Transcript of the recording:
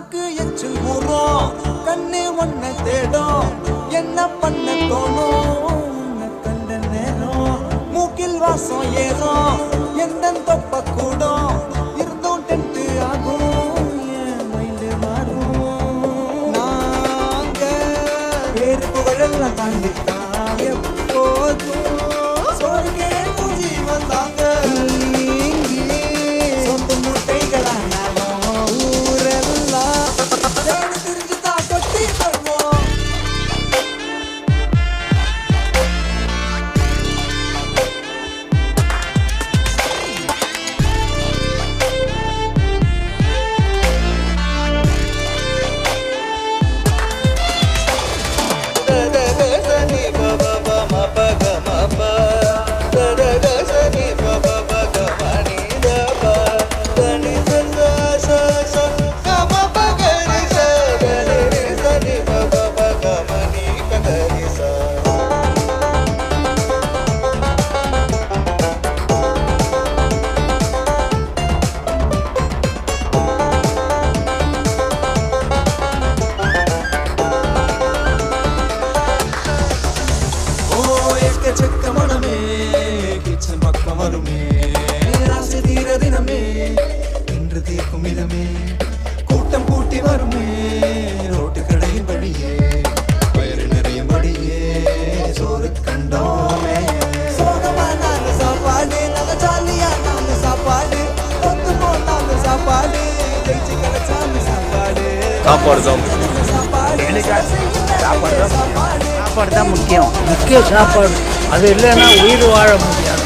நாக்கு எச்சில் ஊறும் கண்ணு ஒன்ன தேடும் என்ன பண்ண தோணும் உன்னை கண்ட நேரம் மூக்கில் வாசம் ஏறும் எந்த தொப்ப கூடும் இருந்தும் டென்ட் ஆகும் என் மைண்டு மாறும் நாங்க வேறு புகழெல்லாம் தாண்டித்தான் எப்போதும் சோறுக்கே மூஞ்சி வந்தாங்க சொந்த முட்டைகளானாலும் ஊரெல்லாம் தேடி திரிஞ்சுதான் கொட்டி தருவோம். எக்கச்சக்க மனமே கிச்சன் பக்கம் வருமே ராசி தீர தினமே இன்று தீர்க்கும் இதமே கூட்டம் கூட்டி வருமே ரோட்டு கடையின் வழியே வயிறு நிறையும் படியே சோறு கண்டோமே சோகமானாலும் சாப்பாடு நல்ல ஜாலியானாலும் சாப்பாடு ஒத்து போனாலும் சாப்பாடு ஜெயிச்சு கிடைச்சாலும் சாப்பாடு சாப்பாடு சாப்பாடு தான் முக்கியம். முக்கிய சாப்பாடு. அது இல்லைன்னா உயிர் வாழ முடியாது.